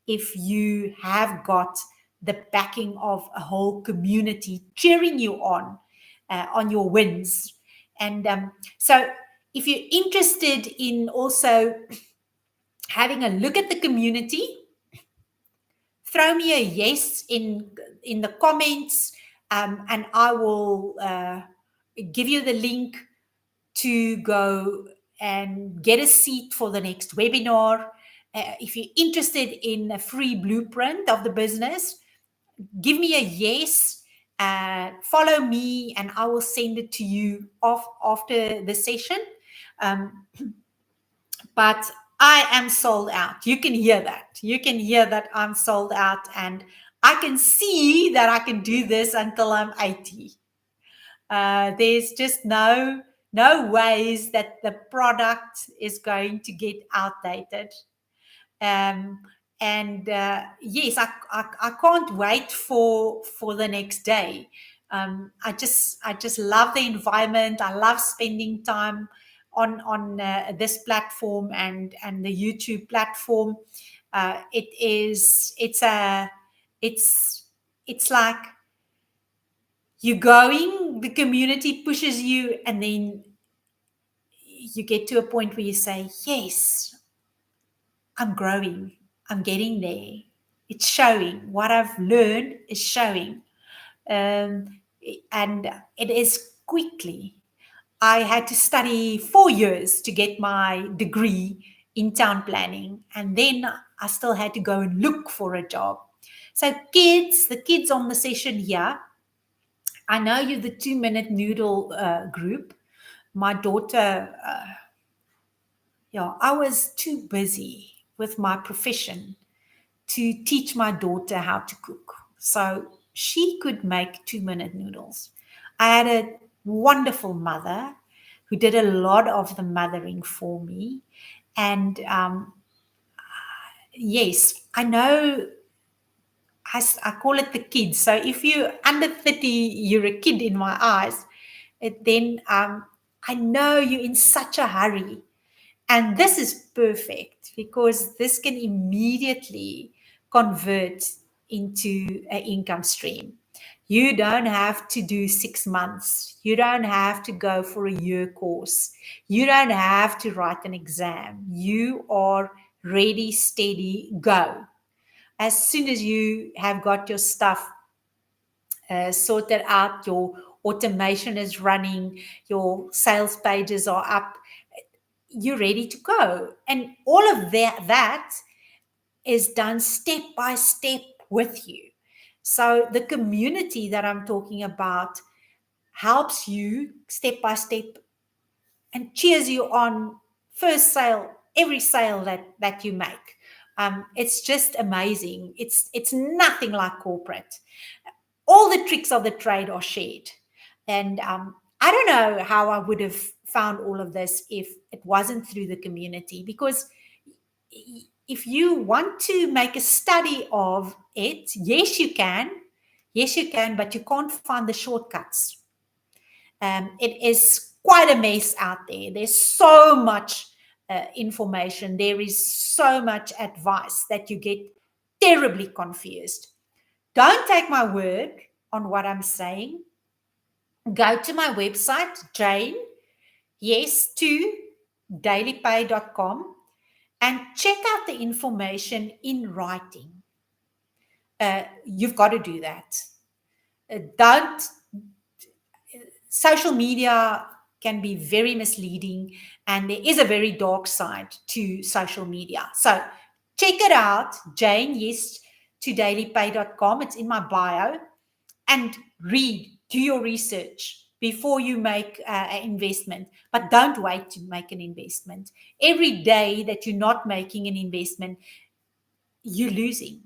if you have got the backing of a whole community cheering you on your wins. And so if you're interested in also having a look at the community, throw me a yes in the comments, and I will give you the link to go and get a seat for the next webinar. If you're interested in a free blueprint of the business, give me a yes. Follow me, and I will send it to you after the session. Um, but I am sold out. You can hear that. You can hear that I'm sold out, and I can see that I can do this until I'm 80. There's just no ways that the product is going to get outdated. Um, and yes, I can't wait for the next day. I just love the environment. I love spending time on this platform and the YouTube platform. It's it's like you're going, the community pushes you, and then you get to a point where you say, yes, I'm growing, I'm getting there. It's showing. What I've learned is showing. Um, and it is quickly. I had to study 4 years to get my degree in town planning. And then I still had to go and look for a job. So, the kids on the session here, I know you're the 2 Minute Noodle group. My daughter, I was too busy with my profession to teach my daughter how to cook. So she could make 2 minute noodles. I had a wonderful mother who did a lot of the mothering for me. And yes, I know I call it the kids. So if you're under 30, you're a kid in my eyes. Then I know you're in such a hurry. And this is perfect because this can immediately convert into an income stream. You don't have to do 6 months. You don't have to go for a year course. You don't have to write an exam. You are ready, steady, go. As soon as you have got your stuff sorted out, your automation is running, your sales pages are up, you're ready to go. And all of that is done step by step with you. So the community that I'm talking about helps you step by step and cheers you on first sale, every sale that you make. It's just amazing. It's nothing like corporate. All the tricks of the trade are shared. And I don't know how I would have found all of this if it wasn't through the community, because if you want to make a study of it, yes, you can. Yes, you can, but you can't find the shortcuts. It is quite a mess out there. There's so much information. There is so much advice that you get terribly confused. Don't take my word on what I'm saying. Go to my website, Jane, yes, to dailypay.com, and check out the information in writing. You've got to do that. Don't. Social media can be very misleading, and there is a very dark side to social media. So check it out, Jane, yes, to dailypay.com. It's in my bio. And read, do your research before you make an investment. But don't wait to make an investment. Every day that you're not making an investment, you're losing.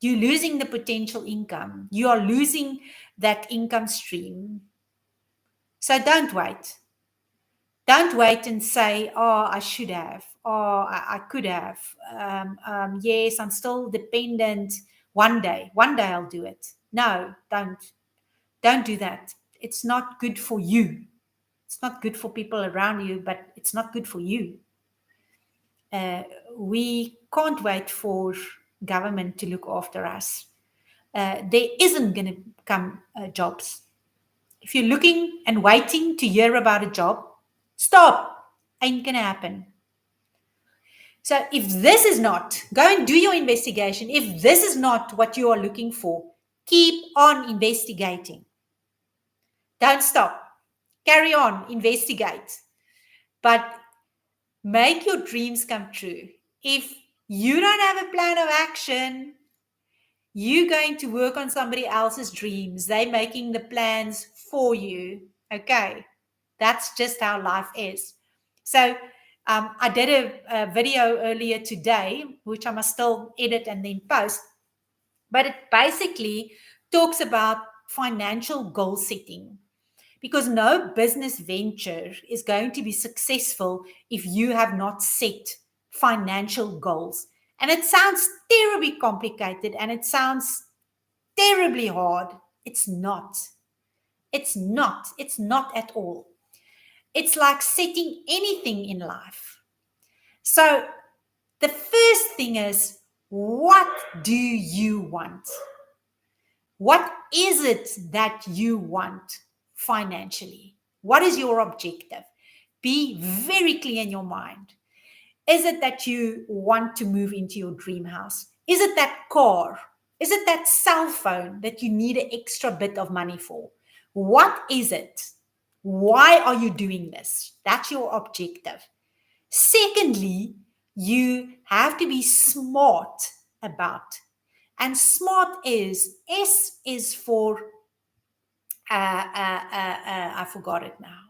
You're losing the potential income. You are losing that income stream. So don't wait. Don't wait and say, oh, I should have. Oh, I could have. Yes, I'm still dependent. One day I'll do it. No, don't do that. It's not good for you. It's not good for people around you, but it's not good for you. We can't wait for government to look after us. There isn't going to come jobs. If you're looking and waiting to hear about a job, stop. Ain't going to happen. So if this is not, go and do your investigation. If this is not what you are looking for, keep on investigating. Don't stop. Carry on, investigate. But make your dreams come true. If you don't have a plan of action, you're going to work on somebody else's dreams. They're making the plans for you. Okay. That's just how life is. So I did a video earlier today, which I must still edit and then post. But it basically talks about financial goal setting. Because no business venture is going to be successful if you have not set financial goals. And it sounds terribly complicated and it sounds terribly hard. It's not. It's not. It's not at all. It's like setting anything in life. So the first thing is, what do you want? What is it that you want financially? What is your objective? Be very clear in your mind. Is it that you want to move into your dream house? Is it that car? Is it that cell phone that you need an extra bit of money for? What is it? Why are you doing this? That's your objective. Secondly, you have to be smart about. And smart is, S is for, I forgot it now.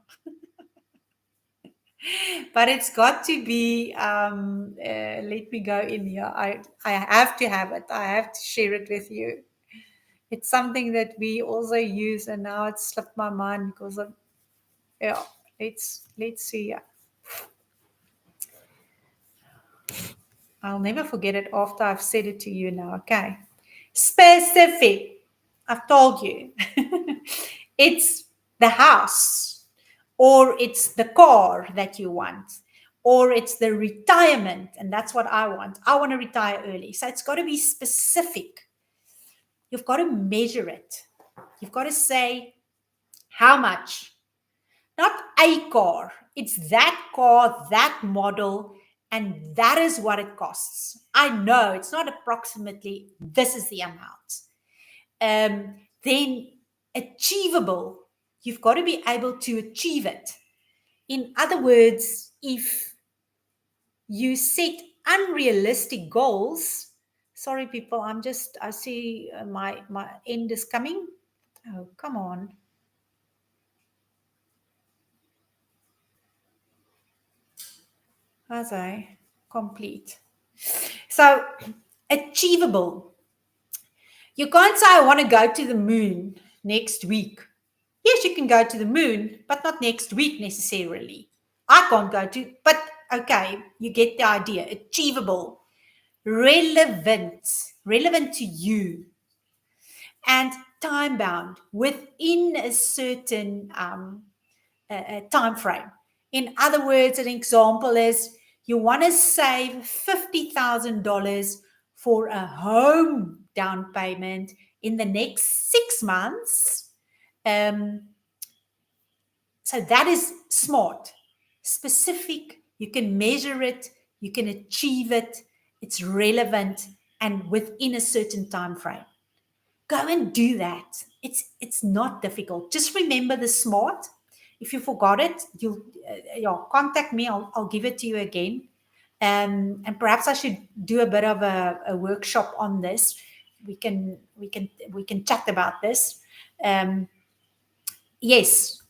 But it's got to be, let me go in here. I have to have it. I have to share it with you. It's something that we also use, and now it's slipped my mind because of, yeah, let's see. I'll never forget it after I've said it to you now. Okay. Specific. I've told you. It's the house, or it's the car that you want, or it's the retirement. And that's what I want. I want to retire early. So it's got to be specific. You've got to measure it. You've got to say how much, not a car. It's that car, that model, and that is what it costs. I know it's not approximately, this is the amount. Then achievable, you've got to be able to achieve it. In other words, if you set unrealistic goals, sorry people, I see my end is coming. Oh, come on. As I complete. So achievable. You can't say I want to go to the moon next week. Yes, you can go to the moon, but not next week necessarily. I can't go to, but okay, you get the idea. Achievable, relevant to you, and time bound within a certain time frame. In other words, an example is you want to save $50,000 for a home down payment in the next 6 months. Um, so that is smart, specific. You can measure it, you can achieve it, it's relevant and within a certain time frame. Go and do that. It's not difficult. Just remember the SMART. If you forgot it, you'll contact me. I'll give it to you again. And perhaps I should do a bit of a workshop on this. We can chat about this. Yes.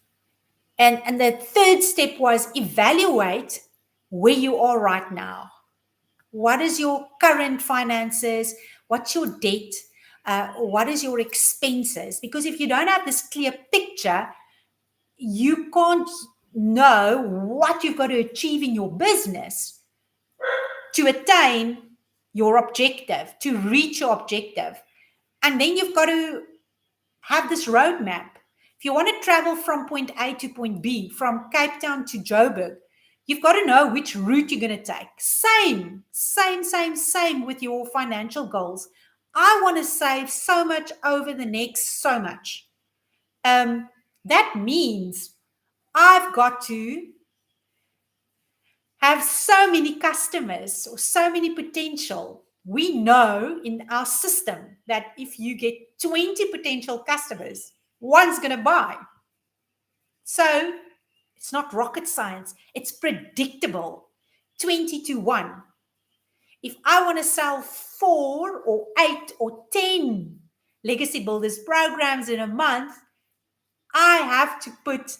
And the third step was evaluate where you are right now. What is your current finances? What's your debt? What is your expenses? Because if you don't have this clear picture, you can't know what you've got to achieve in your business to attain your objective, to reach your objective. And then you've got to have this roadmap. If you want to travel from point A to point B, from Cape Town to Joburg, you've got to know which route you're going to take. Same with your financial goals. I want to save so much over the next so much. That means I've got to have so many customers or so many potential. We know in our system that if you get 20 potential customers, one's going to buy. So it's not rocket science, it's predictable. 20 to 1. If I want to sell 4 or 8 or 10 legacy builders programs in a month, I have to put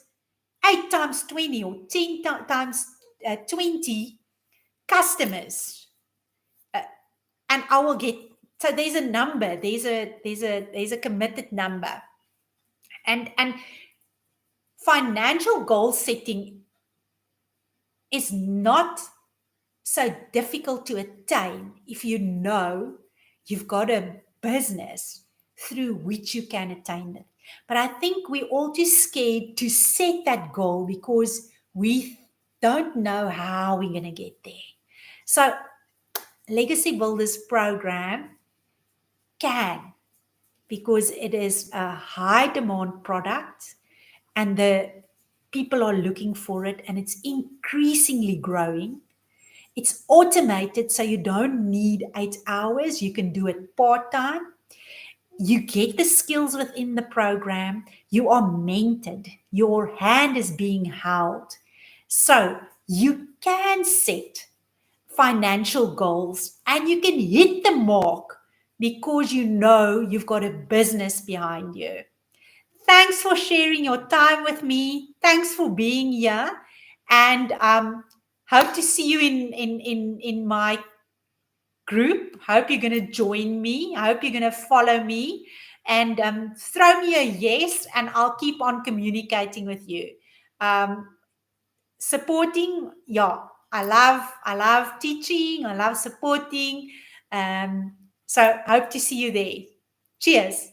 8 times 20 or 10 times 20 customers, and I will get. So there's a number. There's a committed number, and financial goal setting is not so difficult to attain if you know you've got a business through which you can attain it. But I think we're all too scared to set that goal because we don't know how we're going to get there. So Legacy Builders program can, because it is a high demand product and the people are looking for it and it's increasingly growing. It's automated, so you don't need 8 hours. You can do it part-time. You get the skills within the program. You are mentored. Your hand is being held. So you can set financial goals and you can hit the mark because you know you've got a business behind you. Thanks for sharing your time with me. Thanks for being here. And hope to see you in my group. Hope you're going to join me. I hope you're going to follow me and throw me a yes, and I'll keep on communicating with you. Supporting, yeah, I love teaching. I love supporting. So hope to see you there. Cheers.